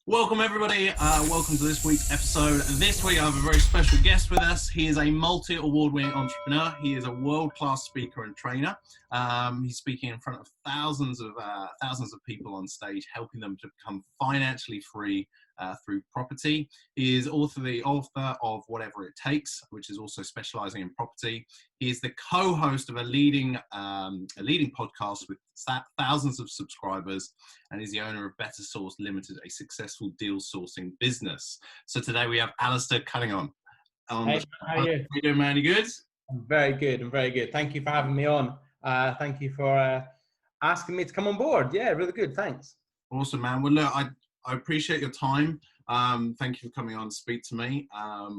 Welcome everybody, welcome to this week's episode. This week I have a very special guest with us. He is a multi-award-winning entrepreneur. He is a world-class speaker and trainer. He's speaking in front of thousands of people on stage, helping them to become financially free through property. He is the author of Whatever It Takes, which is also specializing in property. He is the co-host of a leading podcast with thousands of subscribers, and is the owner of Better Source Limited, a successful deal sourcing business. So today we have Alasdair Cunningham on Hey, the show. how are you? How you doing, man? You good? I'm very good. I'm very good. Thank you for having me on. Thank you for asking me to come on board. Yeah, really good. Thanks. Awesome, man. Well, look, I appreciate your time. Thank you for coming on to speak to me. I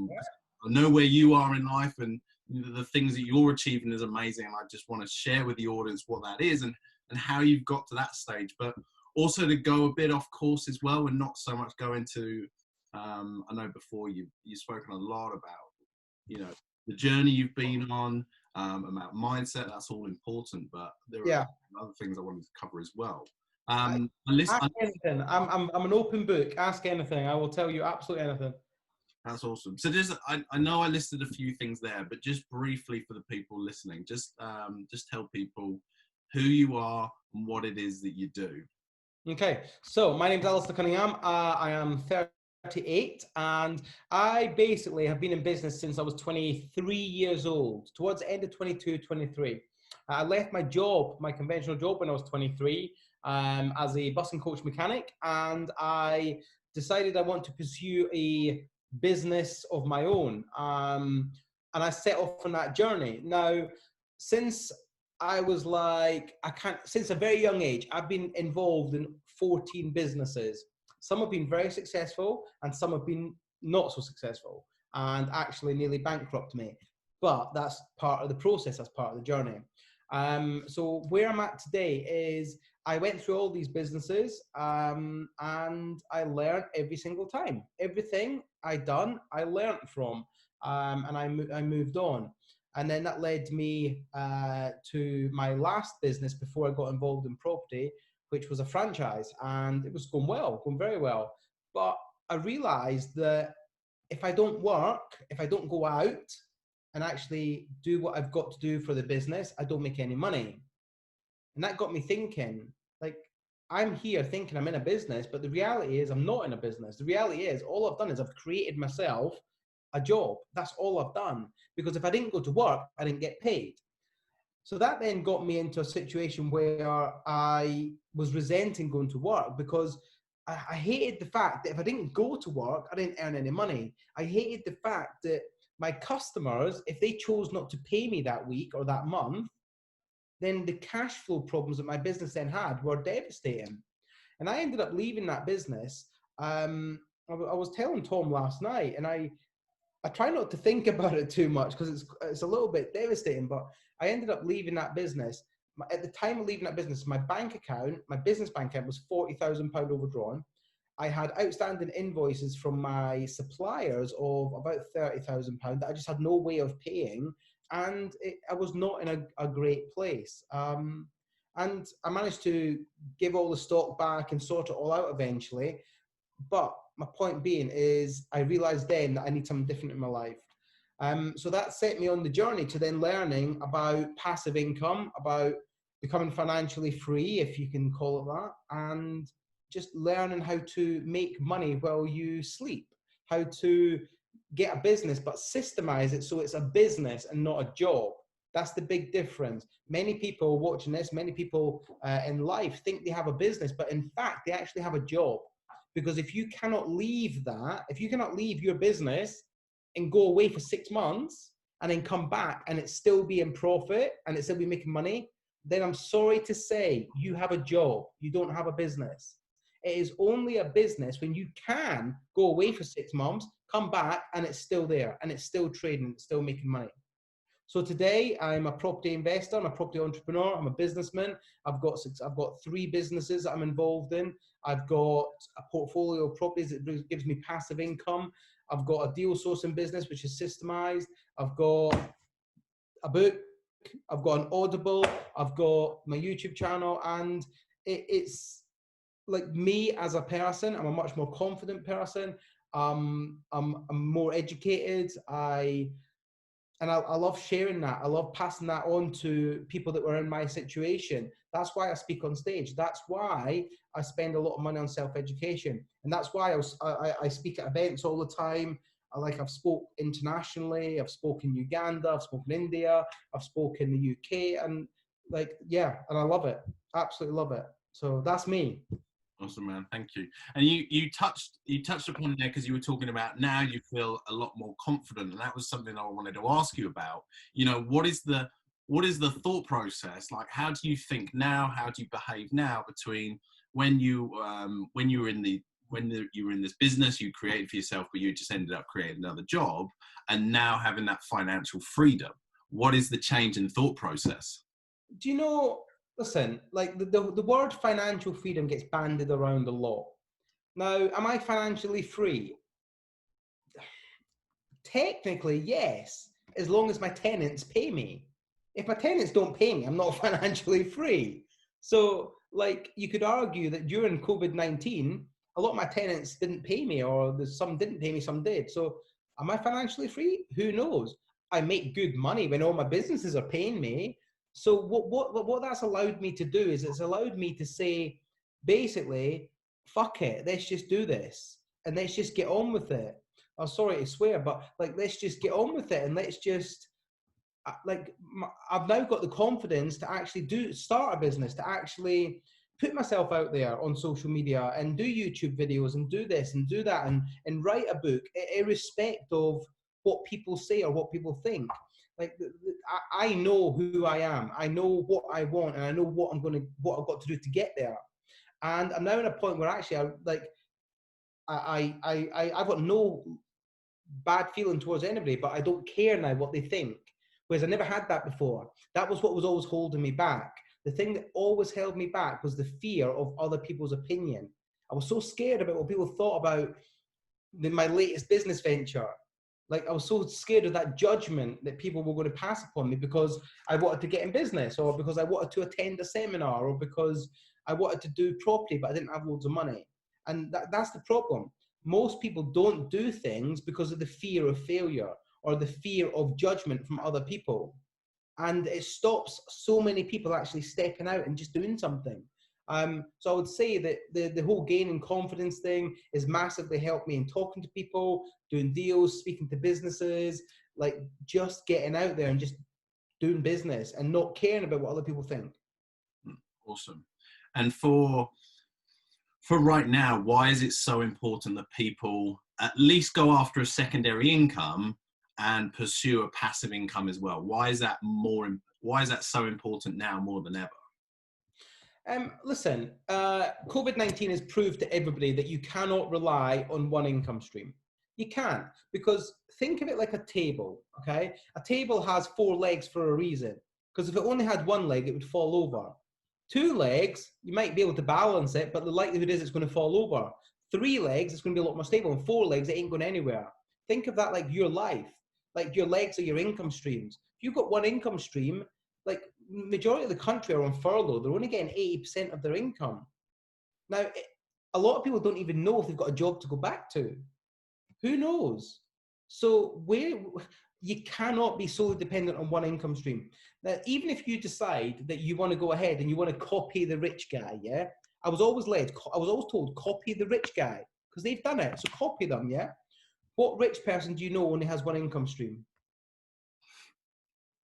know where you are in life, and the things that you're achieving is amazing. And I just want to share with the audience what that is and how you've got to that stage. But also to go a bit off course as well, and not so much go into. I know before you've spoken a lot about, the journey you've been on, about mindset. That's all important, but there are other things I wanted to cover as well. Ask anything. I'm an open book. Ask anything. I will tell you absolutely anything. That's awesome. So I know I listed a few things there, but just briefly for the people listening, just tell people who you are and what it is that you do. Okay, so my name's Alasdair Cunningham. I am 38, and I basically have been in business since I was 23 years old, towards the end of 22, 23. I left my job, my conventional job, when I was 23 as a bus and coach mechanic, and I decided I want to pursue a business of my own, and I set off on that journey. Now, since I was since a very young age, I've been involved in 14 businesses. Some have been very successful and some have been not so successful and actually nearly bankrupt me. But that's part of the process, that's part of the journey. So where I'm at today is I went through all these businesses and I learned every single time. Everything I done, I learned from, and I moved on. And then that led me to my last business before I got involved in property, which was a franchise. And it was going very well. But I realized that if I don't work, if I don't go out and actually do what I've got to do for the business, I don't make any money. And that got me thinking, like, I'm here thinking I'm in a business, but the reality is I'm not in a business. The reality is all I've done is I've created myself a job. That's all I've done. Because if I didn't go to work, I didn't get paid. So that then got me into a situation where I was resenting going to work because I hated the fact that if I didn't go to work, I didn't earn any money. I hated the fact that my customers, if they chose not to pay me that week or that month, then the cash flow problems that my business then had were devastating. And I ended up leaving that business. I was telling Tom last night, and I try not to think about it too much because it's a little bit devastating, but I ended up leaving that business. At the time of leaving that business, my bank account, my business bank account was £40,000 overdrawn. I had outstanding invoices from my suppliers of about £30,000 that I just had no way of paying. And I was not in a great place. And I managed to give all the stock back and sort it all out eventually. But my point being is I realized then that I need something different in my life. So that set me on the journey to then learning about passive income, about becoming financially free, if you can call it that, and just learning how to make money while you sleep, how to get a business, but systemize it so it's a business and not a job. That's the big difference. Many people watching this, many people in life think they have a business, but in fact, they actually have a job. Because if you cannot leave that, if you cannot leave your business and go away for 6 months and then come back and it still be in profit and it still be making money, then I'm sorry to say you have a job. You don't have a business. It is only a business when you can go away for 6 months, come back, and it's still there and it's still trading, it's still making money. So today I'm a property investor, I'm a property entrepreneur, I'm a businessman. I've got 3 businesses that I'm involved in. I've got a portfolio of properties that gives me passive income. I've got a deal sourcing business, which is systemized. I've got a book, I've got an Audible, I've got my YouTube channel, and it's like me as a person, I'm a much more confident person. I'm more educated. I love sharing that. I love passing that on to people that were in my situation. That's why I speak on stage. That's why I spend a lot of money on self-education. And that's why I speak at events all the time. I've spoke internationally. I've spoken in Uganda. I've spoken in India. I've spoken in the UK. And yeah, and I love it. Absolutely love it. So that's me. Awesome, man. Thank you. And you touched upon there because you were talking about now you feel a lot more confident, and that was something I wanted to ask you about. You know, what is the thought process like? How do you think now? How do you behave now between when you were in you were in this business you created for yourself, but you just ended up creating another job, and now having that financial freedom? What is the change in thought process? Do you know, listen, like the word financial freedom gets bandied around a lot. Now, am I financially free? Technically, yes, as long as my tenants pay me. If my tenants don't pay me, I'm not financially free. So, like, you could argue that during COVID-19, a lot of my tenants didn't pay me, or some didn't pay me, some did. So, am I financially free? Who knows? I make good money when all my businesses are paying me. So, what that's allowed me to do is it's allowed me to say, basically, fuck it, let's just do this and let's just get on with it. I'm sorry to swear, but like, let's just get on with it and let's just I've now got the confidence to actually start a business, to actually put myself out there on social media and do YouTube videos and do this and do that and write a book, irrespective of what people say or what people think. Like I know who I am, I know what I want, and I know what I've got to do to get there. And I'm now in a point where actually I've got no bad feeling towards anybody, but I don't care now what they think. Whereas I never had that before. That was what was always holding me back. The thing that always held me back was the fear of other people's opinion. I was so scared about what people thought about my latest business venture. Like I was so scared of that judgment that people were going to pass upon me because I wanted to get in business, or because I wanted to attend a seminar, or because I wanted to do property but I didn't have loads of money. And that's the problem. Most people don't do things because of the fear of failure or the fear of judgment from other people. And it stops so many people actually stepping out and just doing something. So I would say that the whole gaining confidence thing has massively helped me in talking to people, doing deals, speaking to businesses, like just getting out there and just doing business and not caring about what other people think. Awesome. And for right now, why is it so important that people at least go after a secondary income and pursue a passive income as well? Why is that so important now more than ever? Listen, COVID-19 has proved to everybody that you cannot rely on one income stream. You can't, because think of it like a table, okay? A table has 4 legs for a reason, because if it only had 1 leg, it would fall over. 2 legs, you might be able to balance it, but the likelihood is it's going to fall over. 3 legs, it's going to be a lot more stable, and 4 legs, it ain't going anywhere. Think of that like your life, like your legs are your income streams. If you've got 1 income stream, like majority of the country are on furlough. They're only getting 80% of their income. Now, a lot of people don't even know if they've got a job to go back to. Who knows? So you cannot be solely dependent on 1 income stream. Now, even if you decide that you want to go ahead and you want to copy the rich guy, yeah? I was always told, copy the rich guy, because they've done it. So copy them, yeah? What rich person do you know only has 1 income stream?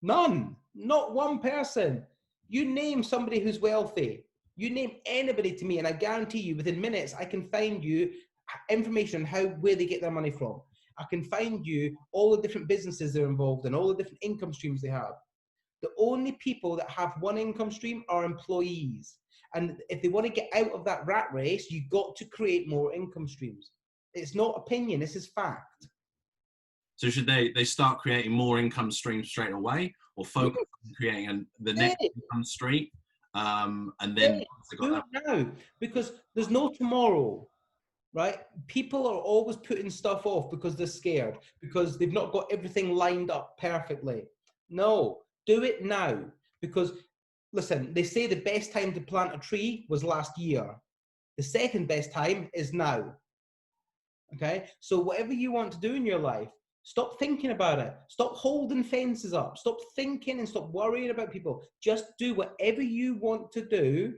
None. Not 1 person. You name somebody who's wealthy. You name anybody to me, and I guarantee you, within minutes, I can find you information on where they get their money from. I can find you all the different businesses they're involved in, all the different income streams they have. The only people that have 1 income stream are employees. And if they want to get out of that rat race, you've got to create more income streams. It's not opinion, this is fact. So should they start creating more income streams straight away, or focus on creating the next income stream, and then do it now, because there's no tomorrow, right? People are always putting stuff off because they're scared, because they've not got everything lined up perfectly. No, do it now, because listen, they say the best time to plant a tree was last year. The second best time is now. Okay? So whatever you want to do in your life, stop thinking about it. Stop holding fences up. Stop thinking and stop worrying about people. Just do whatever you want to do.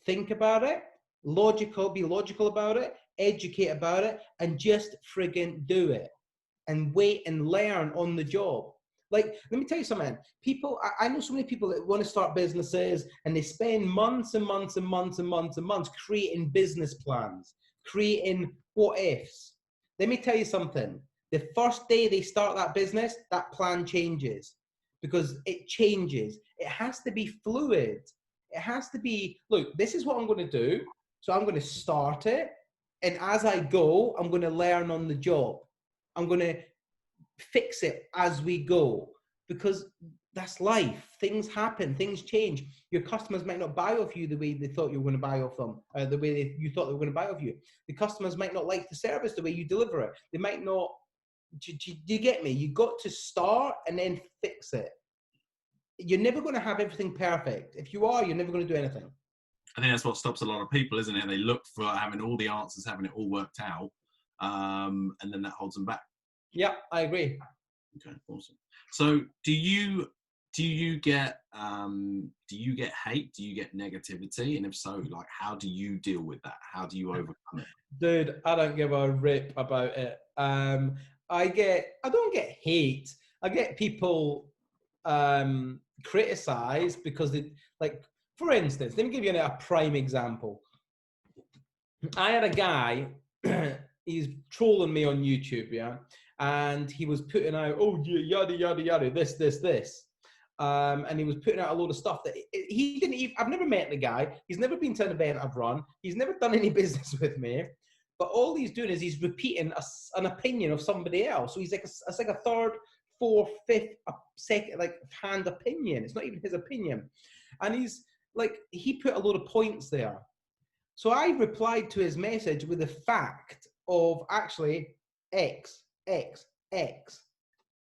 Think about it. Be logical about it. Educate about it. And just friggin' do it. And wait and learn on the job. Like, let me tell you something. People, I know so many people that want to start businesses and they spend months and months and months and months and months creating business plans, creating what ifs. Let me tell you something. The first day they start that business, that plan changes because it changes. It has to be fluid. It has to be, look, this is what I'm going to do. So I'm going to start it. And as I go, I'm going to learn on the job. I'm going to fix it as we go because that's life. Things happen, things change. Your customers might not buy off you the way they thought you were going to buy off them, the way you thought they were going to buy off you. The customers might not like the service the way you deliver it. They might not. Do you get me? You got to start and then fix it. You're never going to have everything perfect. If you are, you're never going to do anything. I think that's what stops a lot of people, isn't it? They look for having all the answers, having it all worked out, and then that holds them back. Yeah, I agree. Okay, awesome. So, do you get hate? Do you get negativity? And if so, like, how do you deal with that? How do you overcome it? Dude, I don't give a rip about it. I don't get hate. I get people criticize because they, like, for instance, let me give you a prime example. I had a guy, he's trolling me on YouTube, yeah, and he was putting out, oh, yada, yada, yada, this. And he was putting out a load of stuff that he didn't even, I've never met the guy. He's never been to an event I've run. He's never done any business with me. But all he's doing is he's repeating an opinion of somebody else. So he's like, it's like a third, fourth, fifth, second, like hand opinion. It's not even his opinion. And he's like, he put a load of points there. So I replied to his message with the fact of actually X.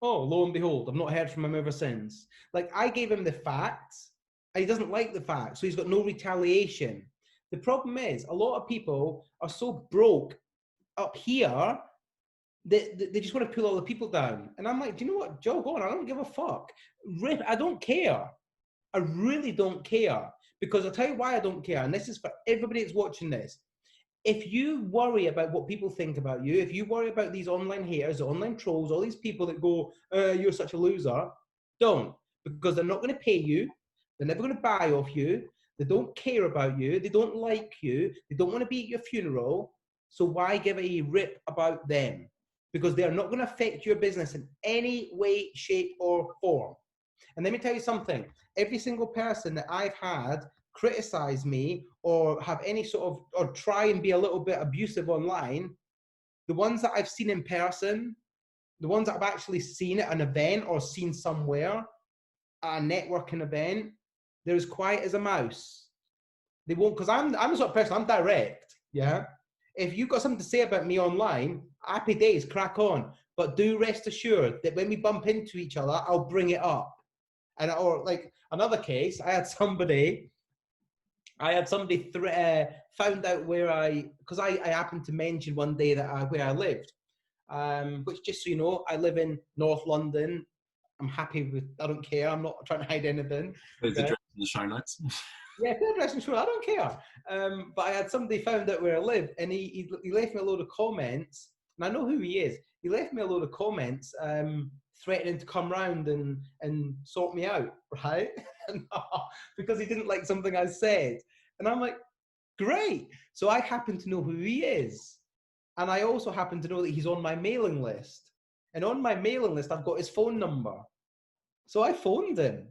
Oh, lo and behold, I've not heard from him ever since. Like, I gave him the facts, and he doesn't like the facts, so he's got no retaliation. The problem is, a lot of people are so broke up here that they just want to pull all the people down. And I'm like, do you know what? Jog on, I don't give a fuck. I don't care. I really don't care. Because I'll tell you why I don't care, and this is for everybody that's watching this. If you worry about what people think about you, if you worry about these online haters, online trolls, all these people that go, you're such a loser, don't. Because they're not going to pay you. They're never going to buy off you. They don't care about you. They don't like you. They don't want to be at your funeral. So why give a rip about them? Because they are not going to affect your business in any way, shape, or form. And let me tell you something. Every single person that I've had criticize me or have any sort of, or try and be a little bit abusive online, the ones that I've seen in person, the ones that I've actually seen at an event or seen somewhere, at a networking event, they're as quiet as a mouse. They won't, because I'm the sort of person, I'm direct, yeah? If you've got something to say about me online, happy days, crack on. But do rest assured that when we bump into each other, I'll bring it up. And or like another case, I had somebody found out where because I happened to mention one day that where I lived, which just so you know, I live in North London. I'm happy with, I don't care. I'm not trying to hide anything. There's address in the show notes. Yeah, fair address and sure, I don't care. But I had somebody found out where I lived, and he left me a load of comments, and I know who he is. He left me a load of comments, threatening to come round and sort me out, right? Because he didn't like something I said. And I'm like, great. So I happen to know who he is. And I also happen to know that he's on my mailing list. And on my mailing list, I've got his phone number. So I phoned him.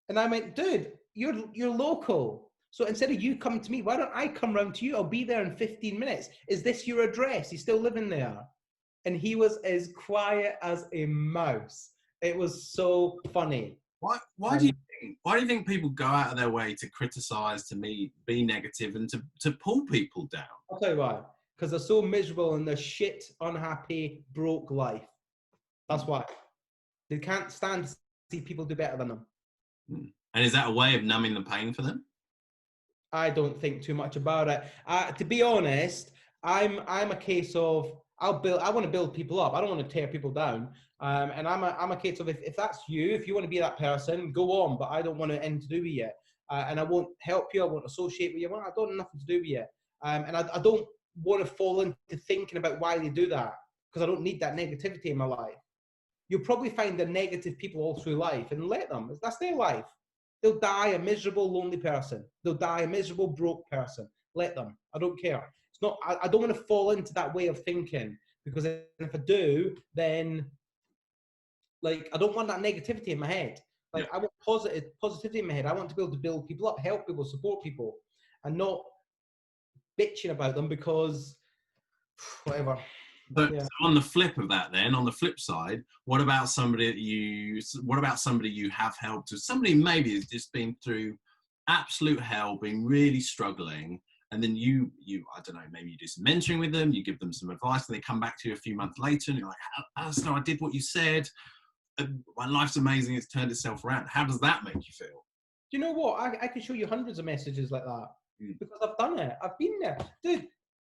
And I went, dude, you're local. So instead of you coming to me, why don't I come round to you? I'll be there in 15 minutes. Is this your address? He's still living there. And he was as quiet as a mouse. It was so funny. Why do you think people go out of their way to criticize, to be negative, and to pull people down? I'll tell you why. Because they're so miserable in their shit, unhappy, broke life. That's why. They can't stand to see people do better than them. And is that a way of numbing the pain for them? I don't think too much about it. To be honest, I'm a case of I want to build people up. I don't want to tear people down. And I'm a case of if that's you, if you want to be that person, go on. But I don't want anything to do with you. And I won't help you. I won't associate with you. I don't have nothing to do with you. And I don't want to fall into thinking about why they do that, because I don't need that negativity in my life. You'll probably find the negative people all through life, and let them. That's their life. They'll die a miserable, lonely person. They'll die a miserable, broke person. Let them. I don't care. It's not. I don't want to fall into that way of thinking, because if I do, then like I don't want that negativity in my head. Yeah. Like I want positivity in my head. I want to be able to build people up, help people, support people, and not bitching about them because whatever. But Yeah. on the flip of that, then on the flip side, what about somebody you have helped, or somebody maybe has just been through absolute hell, been really struggling, and then you I don't know, maybe you do some mentoring with them, you give them some advice, and they come back to you a few months later, and you're like, Alasdair, I did what you said, my life's amazing, it's turned itself around. How does that make you feel? Do you know what? I can show you hundreds of messages like that because I've done it. I've been there, dude.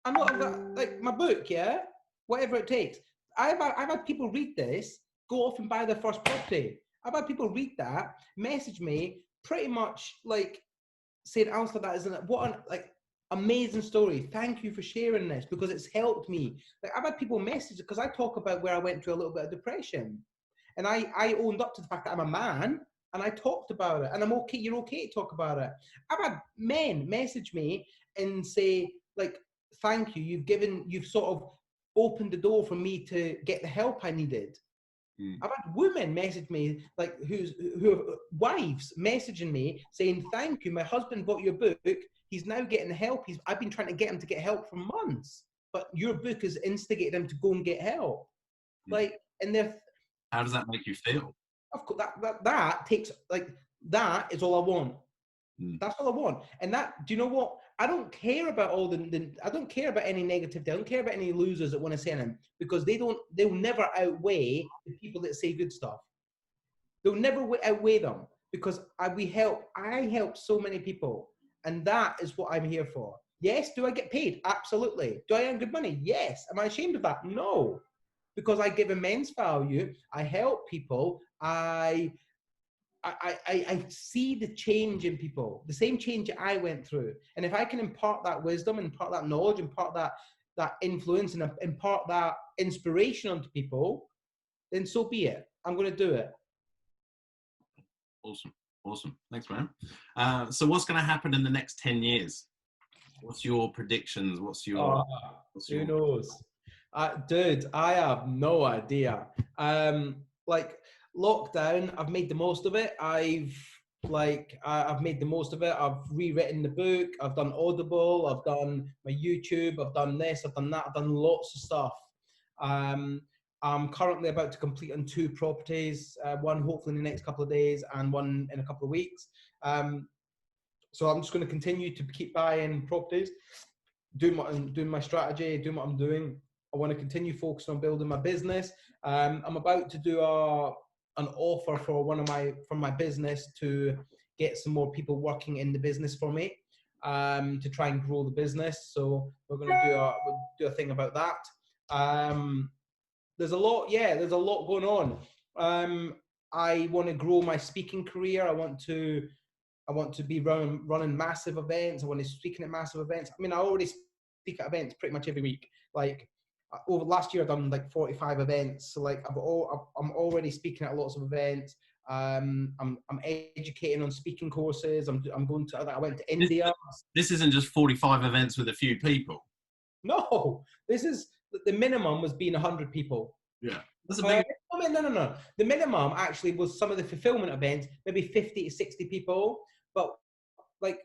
I'm not I've got, like my book, yeah. Whatever it takes. I've had people read this, go off and buy their first property. I've had people read that, message me, pretty much like saying, "Alasdair, that isn't what an like amazing story. Thank you for sharing this because it's helped me." Like I've had people message because I talk about where I went through a little bit of depression, and I owned up to the fact that I'm a man. And I talked about it, and I'm okay. You're okay to talk about it. I've had men message me and say, like, "Thank you. You've sort of opened the door for me to get the help I needed." I've had women message me, like who are wives messaging me saying, "Thank you. My husband bought your book. He's now getting help. I've been trying to get him to get help for months, but your book has instigated him to go and get help." Like, and they're How does that make you feel? of course that takes like that is all I want. That's all I want. And that, do you know what? I don't care about all I don't care about any negativity. I don't care about any losers that want to say anything because they'll never outweigh the people that say good stuff. They'll never outweigh them because I help so many people. And that is what I'm here for. Yes, do I get paid? Absolutely. Do I earn good money? Yes. Am I ashamed of that? No. Because I give immense value. I help people. I see the change in people, the same change I went through. And if I can impart that wisdom, impart that knowledge, impart that influence, and impart that inspiration onto people, then so be it. I'm going to do it. Awesome. Thanks, man. So what's going to happen in the next 10 years? What's your predictions? Who knows? Dude, I have no idea. Like lockdown, I've made the most of it. I've made the most of it. I've rewritten the book. I've done Audible. I've done my YouTube. I've done this. I've done that. I've done lots of stuff. I'm currently about to complete on 2 properties. One hopefully in the next couple of days, and one in a couple of weeks. So I'm just going to continue to keep buying properties, doing my strategy, doing what I'm doing. I want to continue focusing on building my business. I'm about to do an offer from my business to get some more people working in the business for me, to try and grow the business. So we're going to do a thing about that. There's a lot going on. I want to grow my speaking career. I want to be running massive events. I want to be speaking at massive events. I mean, I already speak at events pretty much every week. Like over last year, I've done like 45 events. So like I'm already speaking at lots of events. I'm educating on speaking courses. I went to India. This isn't just 45 events with a few people. No, this is the minimum was being 100 people. Yeah. That's a big... No. The minimum actually was some of the fulfillment events, maybe 50 to 60 people. But like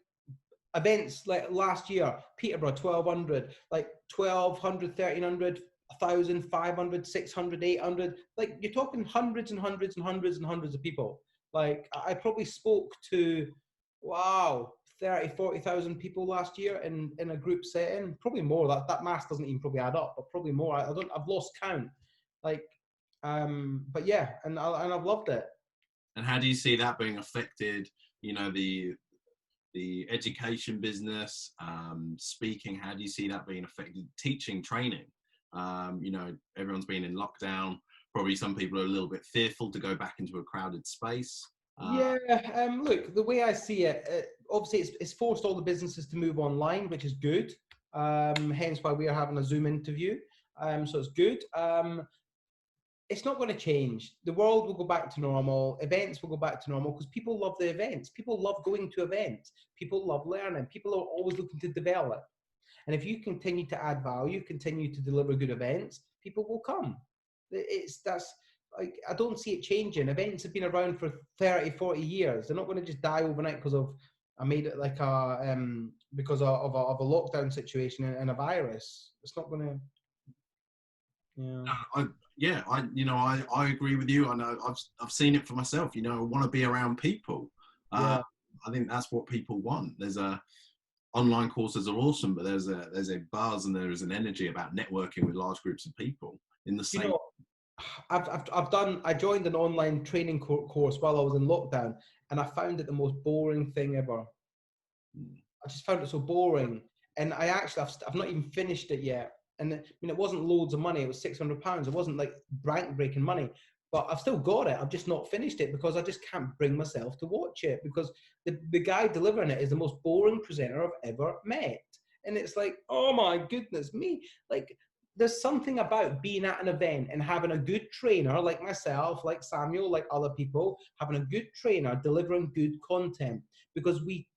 events like last year, Peterborough, 1,200, like 1,200, 1,300, 1,000, 500, 600, 800. Like you're talking hundreds and hundreds and hundreds and hundreds of people. Like I probably spoke to, 30, 40,000 people last year in a group setting. Probably more. That math doesn't even probably add up, but probably more. I've lost count. Like, but yeah, and I've loved it. And how do you see that being affected? You know, the the education business, speaking? How do you see that being affected? Teaching, training. Everyone's been in lockdown. Probably some people are a little bit fearful to go back into a crowded space. Yeah, look, the way I see it, obviously it's forced all the businesses to move online, which is good. Hence why we are having a Zoom interview. So it's good. It's not going to change. The world will go back to normal. Events will go back to normal because people love the events. People love going to events. People love learning. People are always looking to develop. And if you continue to add value, continue to deliver good events, people will come. I don't see it changing. Events have been around for 30, 40 years. They're not going to just die overnight because of I made it like because of a lockdown situation and a virus. It's not going to. I agree with you. I know I've seen it for myself. I want to be around people. Yeah. I think that's what people want. Online courses are awesome, but there's a buzz and there is an energy about networking with large groups of people in the same. I joined an online training course while I was in lockdown, and I found it the most boring thing ever. I just found it so boring, and I've not even finished it yet. And it wasn't loads of money. It was £600. It wasn't like breaking money, but I've still got it. I've just not finished it because I just can't bring myself to watch it because the guy delivering it is the most boring presenter I've ever met. And it's like, oh my goodness me. Like, there's something about being at an event and having a good trainer like myself, like Samuel, like other people, having a good trainer delivering good content, because we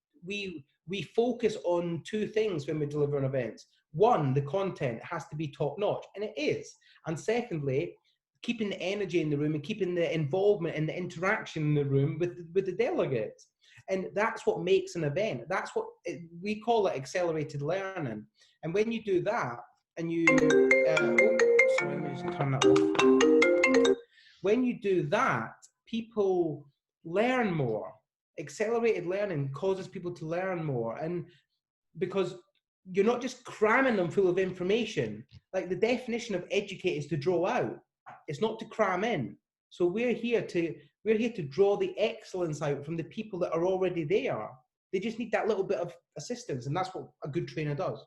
focus on two things when we're delivering events. One, the content has to be top notch, and it is. And secondly, keeping the energy in the room and keeping the involvement and the interaction in the room with the delegates. And that's what makes an event. That's what we call it, accelerated learning. And when you do that, and sorry, let me just turn that off. When you do that, people learn more. Accelerated learning causes people to learn more, and because you're not just cramming them full of information. Like, the definition of educate is to draw out. It's not to cram in. So we're here to draw the excellence out from the people that are already there. They just need that little bit of assistance, and that's what a good trainer does.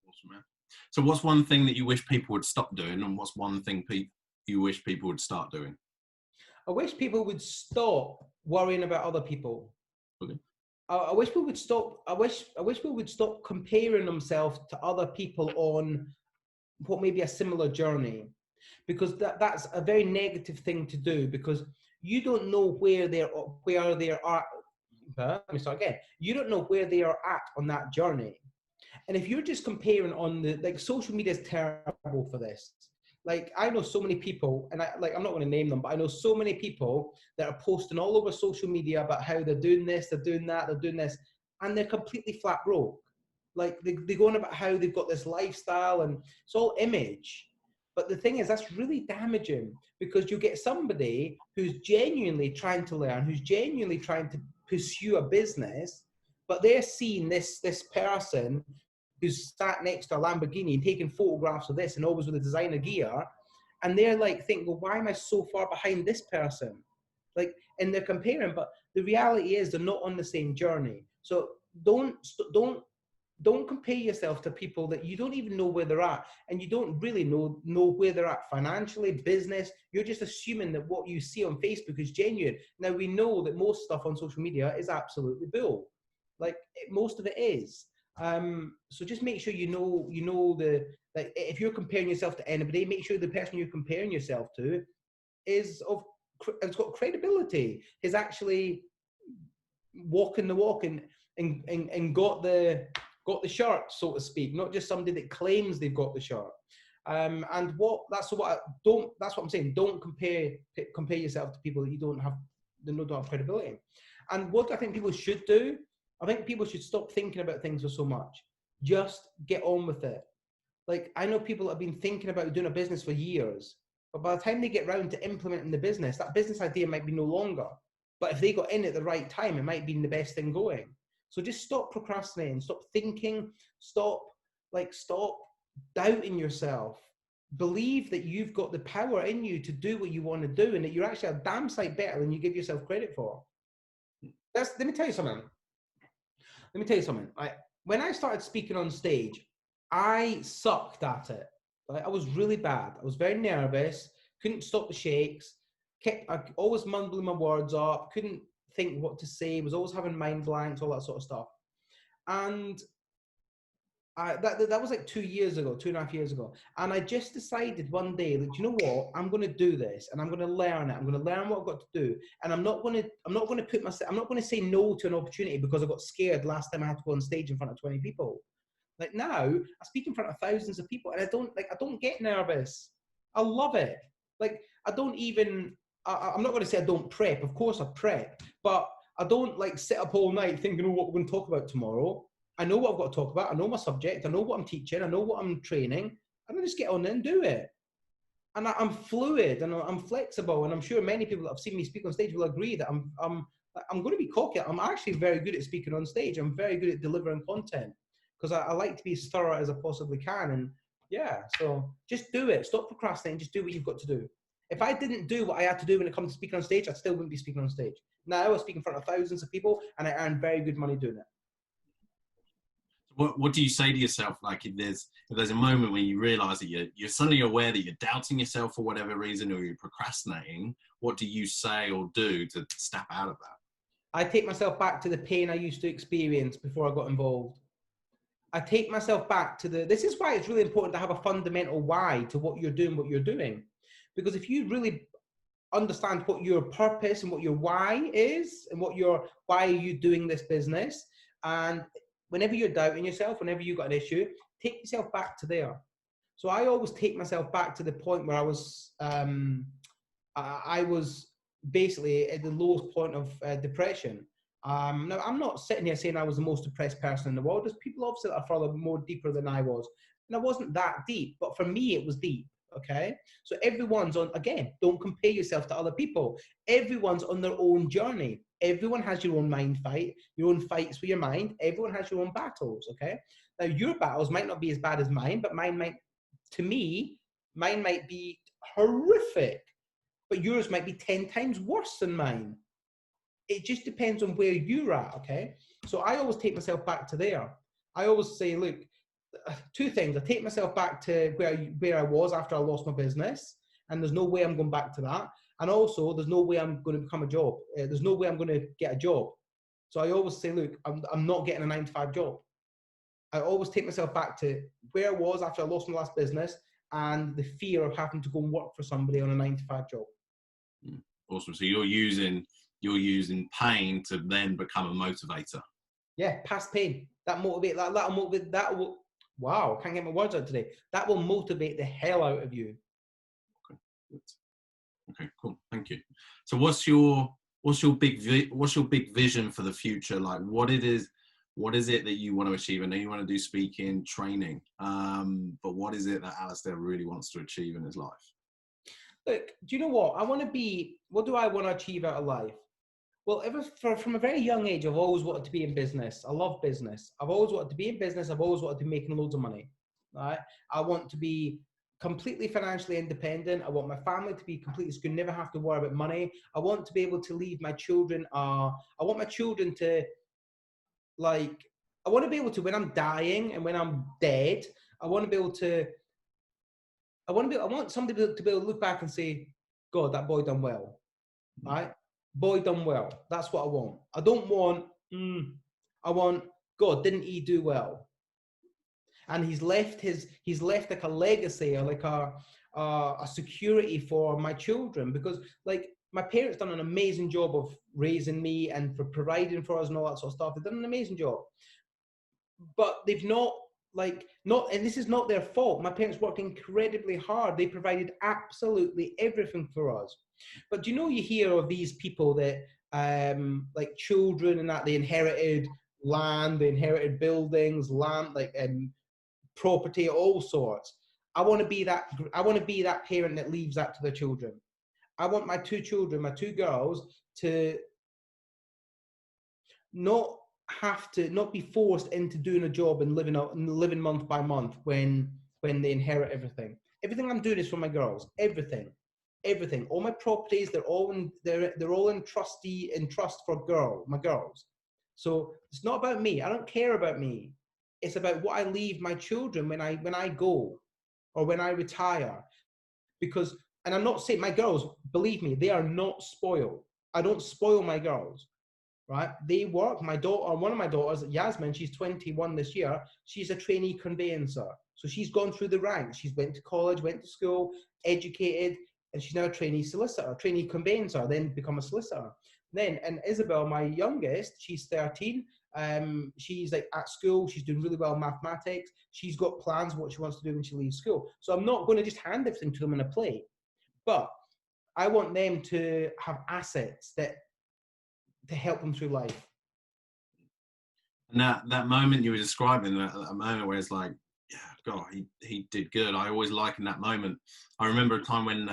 Awesome, man. So what's one thing that you wish people would stop doing, and what's one thing you wish people would start doing? I wish people would stop worrying about other people. Okay. I wish people would stop. I wish people would stop comparing themselves to other people on what may be a similar journey, because that's a very negative thing to do, because you don't know where they are. Let me start again. You don't know where they are at on that journey. And if you're just comparing on social media is terrible for this. Like, I know so many people, and I'm not going to name them, but I know so many people that are posting all over social media about how they're doing this, they're doing that, they're doing this, and they're completely flat broke. Like, they go on about how they've got this lifestyle, and it's all image. But the thing is, that's really damaging, because you get somebody who's genuinely trying to learn, who's genuinely trying to pursue a business, but they're seeing this person who's sat next to a Lamborghini and taking photographs of this and always with the designer gear, and they're like thinking, well, why am I so far behind this person? Like, and they're comparing, but the reality is they're not on the same journey. So don't compare yourself to people that you don't even know where they're at, and you don't really know where they're at financially, business. You're just assuming that what you see on Facebook is genuine. Now, we know that most stuff on social media is absolutely bull. Like, most of it is. So just make sure you know if you're comparing yourself to anybody, make sure the person you're comparing yourself to has got credibility, is actually walking the walk and got the shirt, so to speak, not just somebody that claims they've got the shirt. That's what I'm saying. Don't compare yourself to people that you don't have credibility. And what I think people should do, I think people should stop thinking about things for so much. Just get on with it. Like, I know people that have been thinking about doing a business for years, but by the time they get round to implementing the business, that business idea might be no longer. But if they got in at the right time, it might be the best thing going. So just stop procrastinating, stop thinking, stop doubting yourself. Believe that you've got the power in you to do what you want to do, and that you're actually a damn sight better than you give yourself credit for. Let me tell you something. let me tell you something. When I started speaking on stage, I sucked at it. I was really bad. I was very nervous, couldn't stop the shakes, I always mumbling my words up, couldn't think what to say, was always having mind blanks, all that sort of stuff. And that was like 2 years ago, 2.5 years ago. And I just decided one day that, you know what, I'm going to do this and I'm going to learn it. I'm going to learn what I've got to do. And I'm not going to say no to an opportunity because I got scared last time I had to go on stage in front of 20 people. Like now, I speak in front of thousands of people and I don't get nervous. I love it. Like I'm not going to say I don't prep. Of course I prep, but I don't like sit up all night thinking, oh, what we're going to talk about tomorrow. I know what I've got to talk about. I know my subject. I know what I'm teaching. I know what I'm training. And I just get on there and do it. And I'm fluid and I'm flexible. And I'm sure many people that have seen me speak on stage will agree that I'm going to be cocky. I'm actually very good at speaking on stage. I'm very good at delivering content because I like to be as thorough as I possibly can. And yeah, so just do it. Stop procrastinating. Just do what you've got to do. If I didn't do what I had to do when it comes to speaking on stage, I still wouldn't be speaking on stage. Now I speak in front of thousands of people and I earn very good money doing it. What do you say to yourself? Like if there's a moment when you realize that you're suddenly aware that you're doubting yourself for whatever reason or you're procrastinating, what do you say or do to step out of that? I take myself back to the pain I used to experience before I got involved. I take myself back to this is why it's really important to have a fundamental why to what you're doing. Because if you really understand what your purpose and what your why is and why are you doing this business, and whenever you're doubting yourself, whenever you've got an issue, take yourself back to there. So I always take myself back to the point where I was basically at the lowest point of depression. Now, I'm not sitting here saying I was the most depressed person in the world. There's people obviously that are further more deeper than I was. And I wasn't that deep, but for me, it was deep. Okay. So everyone's on, again, don't compare yourself to other people. Everyone's on their own journey. Everyone has your own mind fight, your own fights with your mind. Everyone has your own battles. Okay. Now, your battles might not be as bad as mine, but mine might be horrific, but yours might be 10 times worse than mine. It just depends on where you're at, okay? So I always take myself back to there. I always say, look, two things. I take myself back to where I was after I lost my business, and there's no way I'm going back to that. And also, there's no way I'm going to become a job. There's no way I'm going to get a job. So I always say, look, I'm not getting a 9-to-5 job. I always take myself back to where I was after I lost my last business and the fear of having to go and work for somebody on a 9-to-5 job. Awesome. So you're using pain to then become a motivator. Yeah, past pain. That'll motivate. Wow, can't get my words out today. That will motivate the hell out of you. Okay, good. Okay, cool. Thank you. So what's your big vision for the future? Like what it is that you want to achieve? I know you want to do speaking, training, but what is it that Alasdair really wants to achieve in his life? Look, do you know what? What do I want to achieve out of life? Well, from a very young age, I've always wanted to be in business. I love business. I've always wanted to be in business. I've always wanted to be making loads of money. Right? I want to be completely financially independent. I want my family to be completely secure, never have to worry about money. I want to be able to leave my children. I want my children to, I want to be able to, when I'm dying and when I'm dead, I want somebody to be able to look back and say, God, that boy done well. Right? Boy done well. That's what I want. I don't want, I want, God, didn't he do well? And he's left like a legacy or like a security for my children, because like my parents done an amazing job of raising me and for providing for us and all that sort of stuff. They've done an amazing job, but they've not, and this is not their fault. My parents worked incredibly hard. They provided absolutely everything for us. But do you know, you hear of these people that, like children and that they inherited land, they inherited buildings, land, property, all sorts. I want to be that parent that leaves that to their children. I want my two children, my two girls, to not be forced into doing a job and living month by month when they inherit everything. Everything I'm doing is for my girls. Everything. All my properties, they're all in trust for my girls. So it's not about me. I don't care about me. It's about what I leave my children when I go or when I retire. Because, and I'm not saying my girls, believe me, they are not spoiled. I don't spoil my girls, right? They work. My daughter, one of my daughters, Yasmin, she's 21 this year. She's a trainee conveyancer. So she's gone through the ranks. She's went to college, went to school, educated, and she's now a trainee solicitor, trainee conveyancer, then become a solicitor. Then, and Isabel, my youngest, she's 13. She's like at school. She's doing really well in mathematics. She's got plans what she wants to do when she leaves school. So I'm not going to just hand everything to them in a plate, but I want them to have assets that to help them through life. And that moment you were describing, that moment where it's like, yeah, God, he did good. I always liken that moment. I remember a time when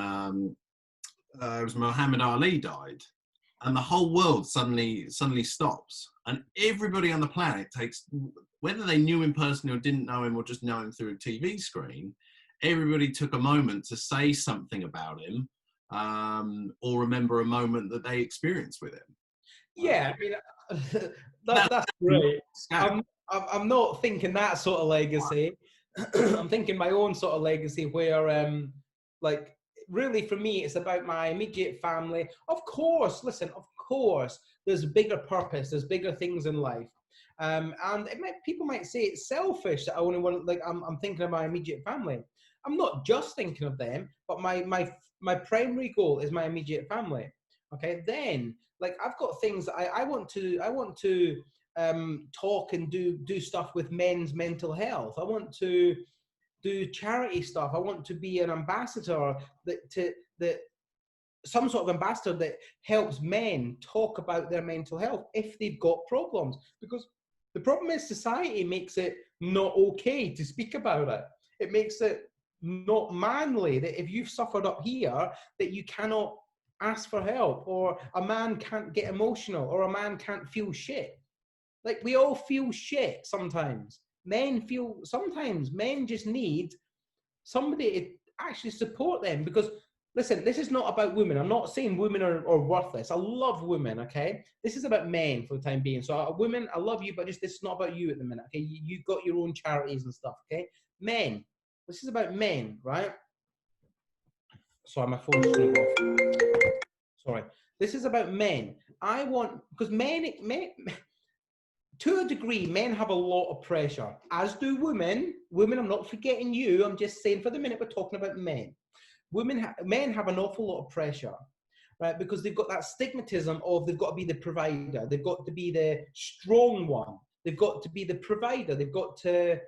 it was Muhammad Ali died, and the whole world suddenly stops, and everybody on the planet takes, whether they knew him personally or didn't know him or just know him through a TV screen, everybody took a moment to say something about him, or remember a moment that they experienced with him. Yeah, I mean, that's great. I'm not thinking that sort of legacy. I'm thinking my own sort of legacy where, like, really for me, it's about my immediate family. Of course, listen, of course, there's a bigger purpose, there's bigger things in life. And people might say it's selfish that I only want, like, I'm thinking of my immediate family. I'm not just thinking of them, but my primary goal is my immediate family. Okay, then, like, I've got things that I want to talk and do stuff with men's mental health. I want to do charity stuff. I want to be an ambassador that some sort of ambassador that helps men talk about their mental health if they've got problems. Because the problem is society makes it not okay to speak about it. It makes it not manly that if you've suffered up here that you cannot ask for help, or a man can't get emotional, or a man can't feel shit. Like, we all feel shit sometimes. Sometimes men just need somebody to actually support them. Because, listen, this is not about women. I'm not saying women are worthless. I love women, okay? This is about men for the time being. So, women, I love you, but just this is not about you at the minute, okay? You've got your own charities and stuff, okay? Men, this is about men, right? Sorry, my phone's going off. Sorry. This is about men. I want, because men, to a degree, men have a lot of pressure, as do women. Women, I'm not forgetting you. I'm just saying for the minute we're talking about men. Men have an awful lot of pressure, right? Because they've got that stigmatism of they've got to be the provider. They've got to be the strong one. They've got to be the provider. They've got to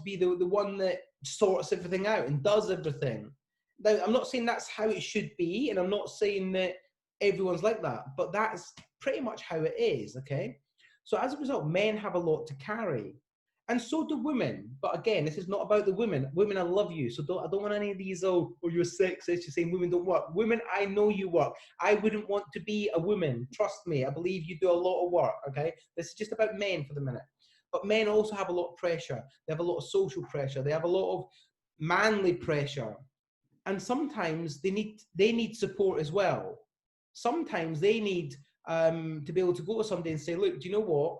be the one that sorts everything out and does everything. Now, I'm not saying that's how it should be, and I'm not saying that everyone's like that, but that's pretty much how it is, okay? So as a result, men have a lot to carry, and so do women. But again, this is not about the women. Women, I love you, so I don't want any of these, oh, you're sexist, you're saying women don't work. Women, I know you work. I wouldn't want to be a woman. Trust me, I believe you do a lot of work, okay? This is just about men for the minute. But men also have a lot of pressure. They have a lot of social pressure. They have a lot of manly pressure. And sometimes they need support as well. Sometimes they need to be able to go to somebody and say, look, do you know what?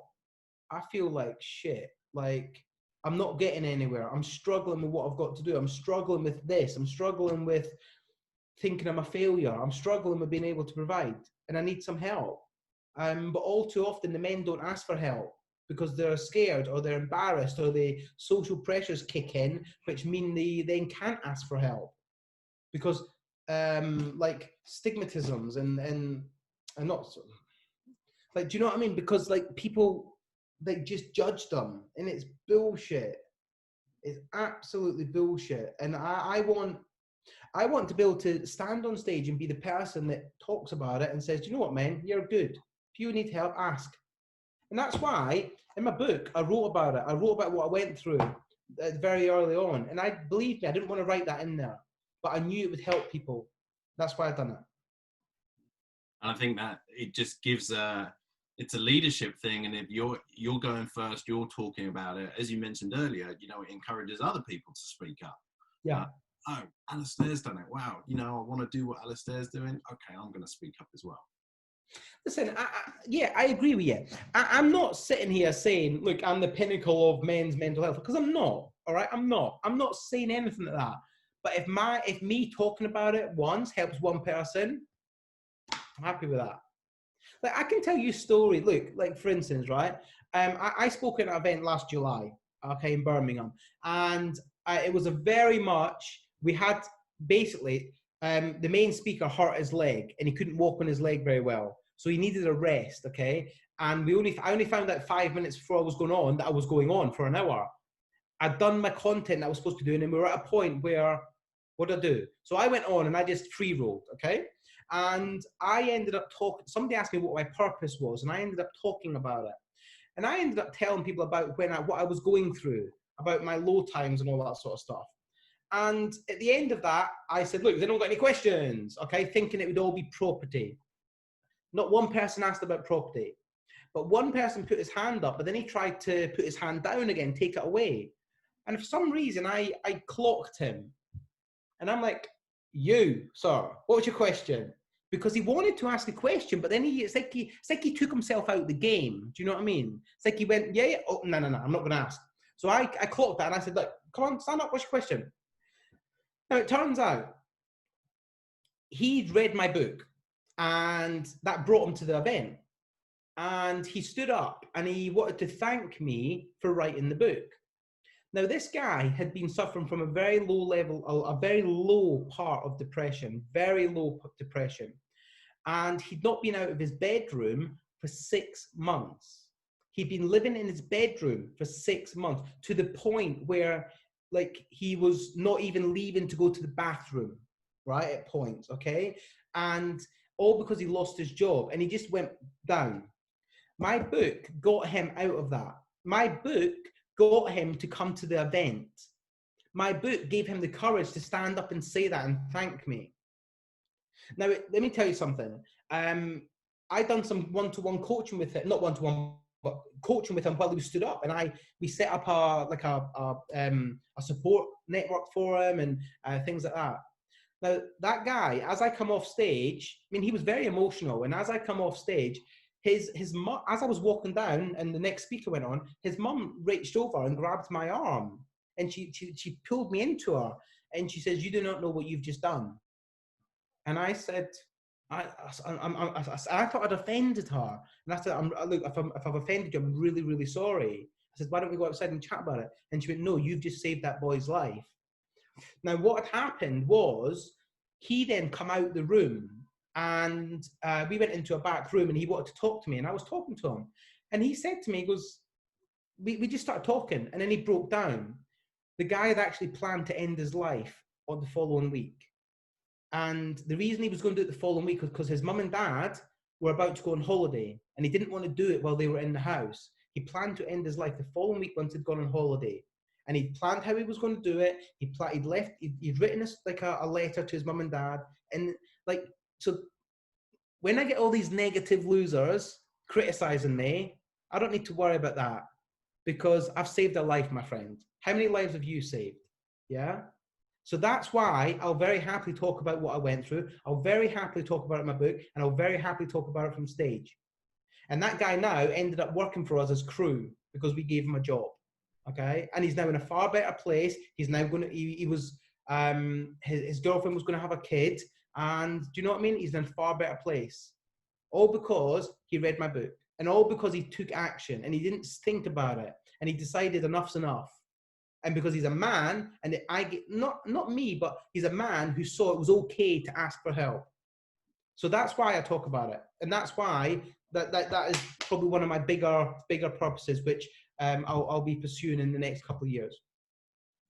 I feel like shit. Like, I'm not getting anywhere. I'm struggling with what I've got to do. I'm struggling with this. I'm struggling with thinking I'm a failure. I'm struggling with being able to provide, and I need some help. But all too often, the men don't ask for help because they're scared, or they're embarrassed, or the social pressures kick in, which mean they then can't ask for help because, like, stigmatisms and not like, do you know what I mean? Because, like, people, they just judge them, and it's bullshit. It's absolutely bullshit. And I want to be able to stand on stage and be the person that talks about it and says, do you know what, man, you're good. If you need help, ask. And that's why in my book, I wrote about it. I wrote about what I went through very early on. And believe me, I didn't want to write that in there, but I knew it would help people. That's why I've done it. And I think that it just gives it's a leadership thing. And if you're going first, you're talking about it, as you mentioned earlier, you know, it encourages other people to speak up. Yeah. Oh, Alasdair's done it. Wow. You know, I want to do what Alasdair's doing. Okay, I'm going to speak up as well. Listen, yeah, I agree with you. I'm not sitting here saying, look, I'm the pinnacle of men's mental health, because I'm not. All right, I'm not. I'm not saying anything like that. But if me talking about it once helps one person, I'm happy with that. Like, I can tell you a story. Look, like for instance, right? I spoke at an event last July, okay, in Birmingham, and it was a very much. We had basically the main speaker hurt his leg, and he couldn't walk on his leg very well, so he needed a rest. Okay, and I only found out 5 minutes before I was going on that I was going on for an hour. I'd done my content that I was supposed to do, and we were at a point where, what did I do? So I went on and I just free rolled, okay? And I ended up talking, somebody asked me what my purpose was, and I ended up talking about it. And I ended up telling people about what I was going through, about my low times and all that sort of stuff. And at the end of that, I said, look, they don't got any questions, okay? Thinking it would all be property. Not one person asked about property. But one person put his hand up, but then he tried to put his hand down again, take it away. And for some reason, I clocked him. And I'm like, you, sir, what was your question? Because he wanted to ask a question, but then it's like he took himself out of the game. Do you know what I mean? It's like he went, yeah, oh, no, I'm not going to ask. So I clocked that and I said, look, come on, stand up, what's your question? Now, it turns out he'd read my book and that brought him to the event. And he stood up and he wanted to thank me for writing the book. Now, this guy had been suffering from a very low level, a very low part of depression, very low depression. And he'd not been out of his bedroom for 6 months. He'd been living in his bedroom for 6 months, to the point where, like, he was not even leaving to go to the bathroom, right, at points, okay? And all because he lost his job and he just went down. My book got him out of that. My book got him to come to the event. My book gave him the courage to stand up and say that and thank me. Now, let me tell you something. I done some one-to-one coaching with him, not one-to-one, but coaching with him while he stood up, and we set up a support network for him and things like that. Now, that guy, as I come off stage, I mean, he was very emotional, and as I come off stage, his mom, as I was walking down and the next speaker went on, his mum reached over and grabbed my arm, and she pulled me into her, and she says, "You do not know what you've just done." And I said, I thought I'd offended her, and I said, "Look, if I've offended you, I'm really, really sorry." I said, "Why don't we go outside and chat about it?" And she went, "No, you've just saved that boy's life." Now, what had happened was he then come out the room. And we went into a back room and he wanted to talk to me, and I was talking to him, and he said to me, he goes, we just started talking, and then he broke down. The guy had actually planned to end his life on the following week. And the reason he was going to do it the following week was because his mum and dad were about to go on holiday, and he didn't want to do it while they were in the house. He planned to end his life the following week once he'd gone on holiday. And he'd planned how he was going to do it. He'd written us like a letter to his mum and dad. And like, so when I get all these negative losers criticizing me, I don't need to worry about that, because I've saved a life, my friend. How many lives have you saved? Yeah. So that's why I'll very happily talk about what I went through. I'll very happily talk about it in my book, and I'll very happily talk about it from stage. And that guy now ended up working for us as crew because we gave him a job. Okay. And he's now in a far better place. He's now going to, he was, his girlfriend was going to have a kid. And do you know what I mean? He's in a far better place. All because he read my book, and all because he took action and he didn't think about it, and he decided enough's enough. And because he's a man, and I get, not me, but he's a man who saw it was okay to ask for help. So that's why I talk about it. And that's why that is probably one of my bigger purposes, which I'll be pursuing in the next couple of years.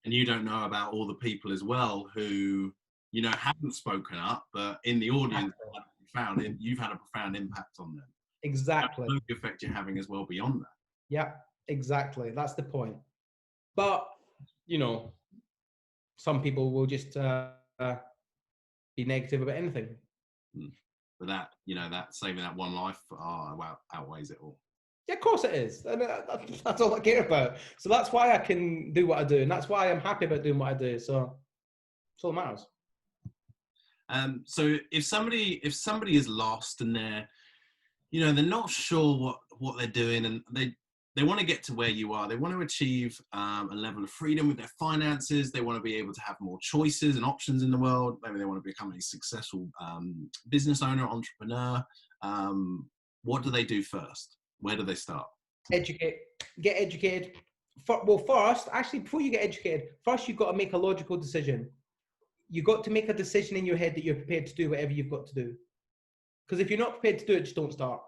And you don't know about all the people as well who, you know, haven't spoken up, but in the audience, you've had a profound impact on them. Exactly. The effect you're having as well beyond that. Yeah, exactly. That's the point. But, you know, some people will just be negative about anything. But that, you know, that saving that one life outweighs it all. Yeah, of course it is. That's all I care about. So that's why I can do what I do, and that's why I'm happy about doing what I do. So it's all that matters. So if somebody is lost and they're not sure what they're doing, and they want to get to where you are. They want to achieve a level of freedom with their finances. They want to be able to have more choices and options in the world. Maybe they want to become a successful business owner, entrepreneur. What do they do first? Where do they start? Educate, get educated. Well, first, actually, before you get educated, first you've got to make a logical decision. You've got to make a decision in your head that you're prepared to do whatever you've got to do. Because if you're not prepared to do it, just don't start.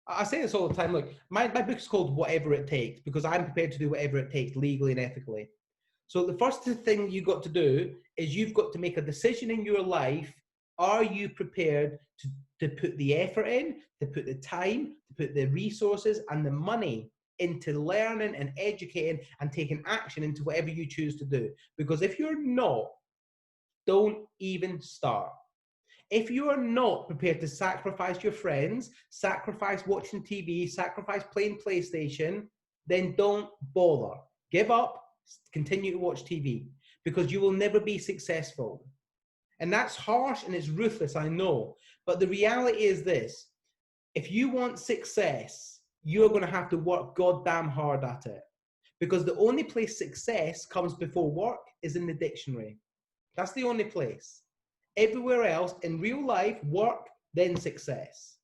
I say this all the time. Look, my book is called Whatever It Takes, because I'm prepared to do whatever it takes legally and ethically. So the first thing you've got to do is you've got to make a decision in your life. Are you prepared to put the effort in, to put the time, to put the resources and the money into learning and educating and taking action into whatever you choose to do? Because if you're not, don't even start. If you are not prepared to sacrifice your friends, sacrifice watching TV, sacrifice playing PlayStation, then don't bother. Give up, continue to watch TV, because you will never be successful. And that's harsh and it's ruthless, I know. But the reality is this: if you want success, you're going to have to work goddamn hard at it. Because the only place success comes before work is in the dictionary. That's the only place. Everywhere else, in real life, work, then success.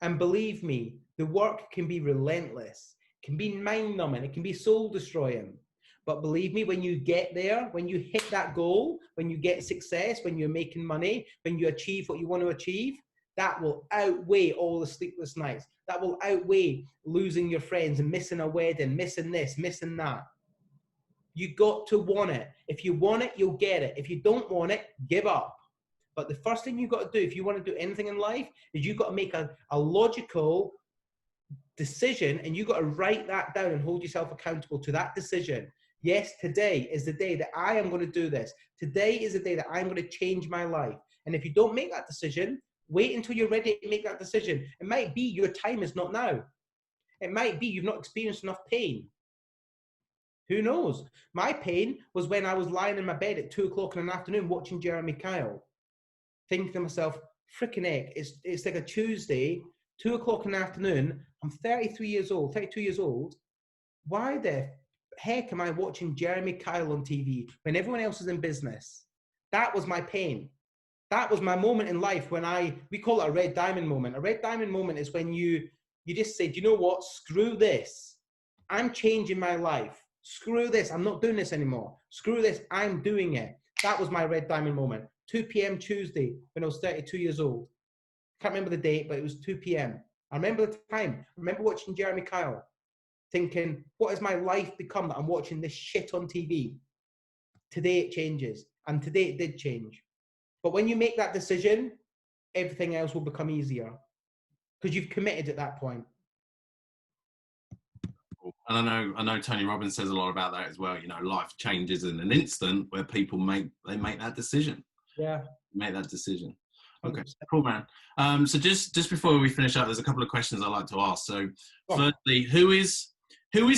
And believe me, the work can be relentless, can be mind-numbing, it can be soul-destroying. But believe me, when you get there, when you hit that goal, when you get success, when you're making money, when you achieve what you want to achieve, that will outweigh all the sleepless nights. That will outweigh losing your friends and missing a wedding, missing this, missing that. You got to want it. If you want it, you'll get it. If you don't want it, give up. But the first thing you've got to do, if you want to do anything in life, is you've got to make a logical decision, and you've got to write that down and hold yourself accountable to that decision. Yes, today is the day that I am going to do this. Today is the day that I'm going to change my life. And if you don't make that decision, wait until you're ready to make that decision. It might be your time is not now. It might be you've not experienced enough pain. Who knows? My pain was when I was lying in my bed at 2 o'clock in the afternoon watching Jeremy Kyle, thinking to myself, freaking heck, it's like a Tuesday, 2 o'clock in the afternoon. I'm 32 years old. Why the heck am I watching Jeremy Kyle on TV when everyone else is in business? That was my pain. That was my moment in life when we call it a red diamond moment. A red diamond moment is when you just say, do you know what? Screw this. I'm changing my life. Screw this. I'm not doing this anymore. Screw this. I'm doing it. That was my red diamond moment. 2 p.m. Tuesday when I was 32 years old. Can't remember the date, but it was 2 p.m. I remember the time. I remember watching Jeremy Kyle, thinking, what has my life become that I'm watching this shit on TV? Today it changes. And today it did change. But when you make that decision, everything else will become easier because you've committed at that point. And I know Tony Robbins says a lot about that as well. Life changes in an instant where people make that decision. Yeah. Make that decision. Okay, 100%. Cool, man. So just before we finish up, there's a couple of questions I'd like to ask. So firstly, who is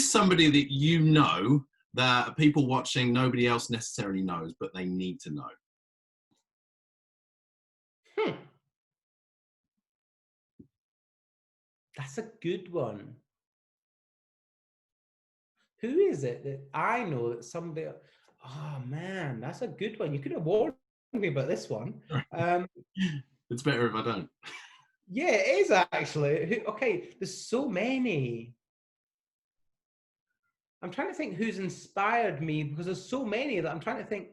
somebody that you know that people watching, nobody else necessarily knows, but they need to know? That's a good one. Who is it that I know that somebody... Oh, man, that's a good one. You could have warned me about this one. It's better if I don't. Yeah, it is actually. Okay, there's so many. I'm trying to think who's inspired me because there's so many that I'm trying to think.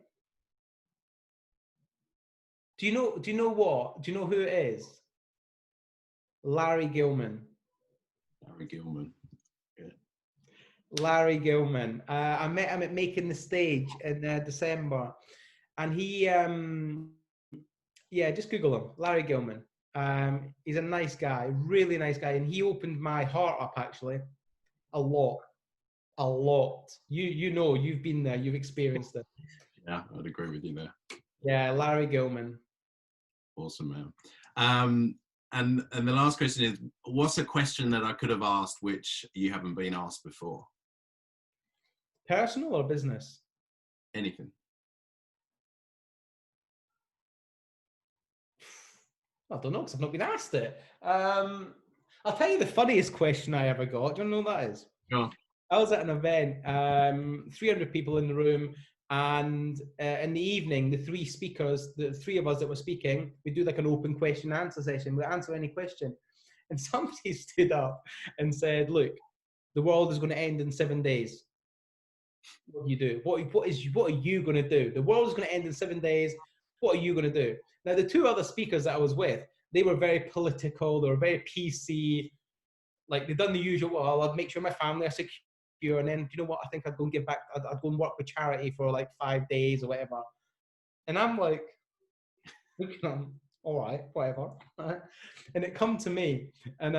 Do you know what? Do you know who it is? Larry Gilman. Larry Gilman. Larry Gilman. I met him at Making the Stage in December, and he, just Google him, Larry Gilman. He's a nice guy, really nice guy, and he opened my heart up actually a lot. You've been there, you've experienced it. Yeah, I'd agree with you there. Yeah, Larry Gilman. Awesome, man. And the last question is, what's a question that I could have asked which you haven't been asked before? Personal or business? Anything. I don't know because I've not been asked it. I'll tell you the funniest question I ever got. Do you know what that is? Sure. I was at an event, 300 people in the room, and in the evening, the three speakers, the three of us that were speaking, we do like an open question and answer session. We answer any question. And somebody stood up and said, look, the world is going to end in 7 days. What do you do? What are you going to do? The world is going to end in 7 days. What are you going to do? Now, the two other speakers that I was with, they were very political. They were very PC. Like, they've done the usual, well, I'd make sure my family are secure. And then, you know what? I think I'd go and give back. I'd go and work with charity for like 5 days or whatever. And I'm like, looking at them, all right, whatever. And it come to me. And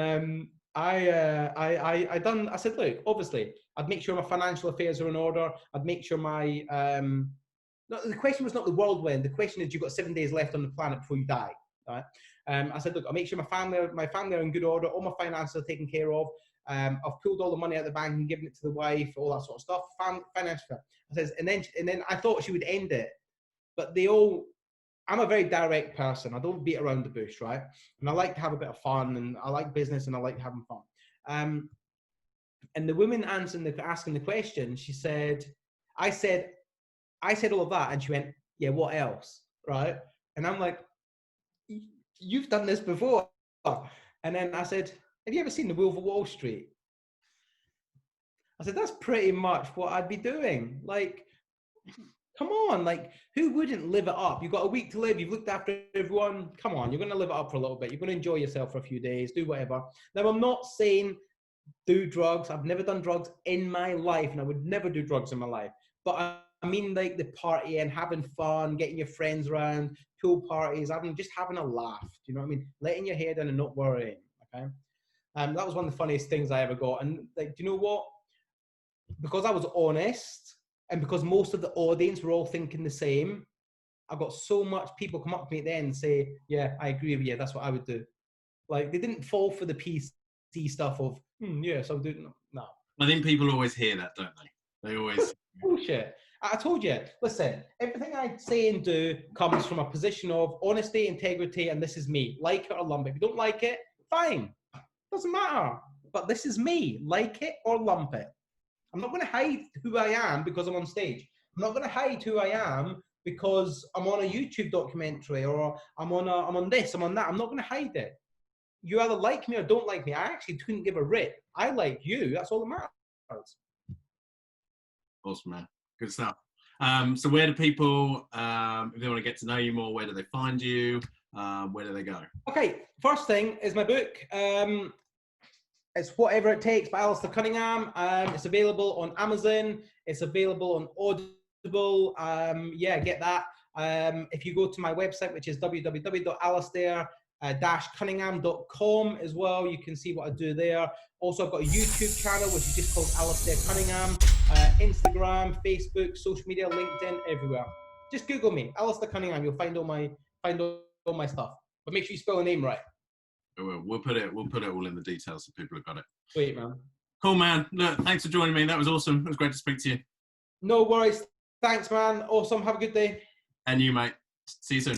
I said, look, obviously, I'd make sure my financial affairs are in order. I'd make sure my, no, the question was not the world will end. The question is, you've got 7 days left on the planet before you die. Right? I said, look, I'll make sure my family are in good order. All my finances are taken care of. I've pulled all the money out of the bank and given it to the wife, all that sort of stuff. Financial. I says, and then I thought she would end it, but I'm a very direct person. I don't beat around the bush, right? And I like to have a bit of fun, and I like business, and I like having fun. And the woman asking the question, she said, I said all of that, and she went, yeah, what else, right? And I'm like, you've done this before. And then I said, have you ever seen The Wolf of Wall Street? I said, that's pretty much what I'd be doing. Like, come on, like, who wouldn't live it up? You've got a week to live. You've looked after everyone. Come on, you're going to live it up for a little bit. You're going to enjoy yourself for a few days, do whatever. Now, I'm not saying do drugs. I've never done drugs in my life, and I would never do drugs in my life. But I mean, like, the party and having fun, getting your friends around, pool parties, just having a laugh. Do you know what I mean? Letting your hair down and not worrying, okay? That was one of the funniest things I ever got. And, like, do you know what? Because I was honest, and because most of the audience were all thinking the same, I got so much people come up to me at the end and say, yeah, I agree with you. That's what I would do. Like, they didn't fall for the PC stuff of, yes, I'll do it. No. I think people always hear that, don't they? They always... Bullshit. I told you, listen, everything I say and do comes from a position of honesty, integrity, and this is me. Like it or lump it. If you don't like it, fine. Doesn't matter. But this is me. Like it or lump it. I'm not going to hide who I am because I'm on stage. I'm not going to hide who I am because I'm on a YouTube documentary, or I'm on this, I'm on that. I'm not going to hide it. You either like me or don't like me. I actually couldn't give a rip. I like you. That's all that matters. Awesome, man. Good stuff. So where do people, if they want to get to know you more, where do they find you? Where do they go? Okay, first thing is my book. It's Whatever It Takes by Alasdair Cunningham. It's available on Amazon. It's available on Audible. Yeah, get that. If you go to my website, which is www.alasdair-cunningham.com as well, you can see what I do there. Also, I've got a YouTube channel, which is just called Alasdair Cunningham. Instagram, Facebook, social media, LinkedIn, everywhere. Just Google me, Alasdair Cunningham. You'll find all my stuff. But make sure you spell the name right. We'll put it all in the details so people have got it. Sweet, man. Cool, man. Look, thanks for joining me. That was awesome. It was great to speak to you. No worries. Thanks, man. Awesome. Have a good day. And you, mate. See you soon.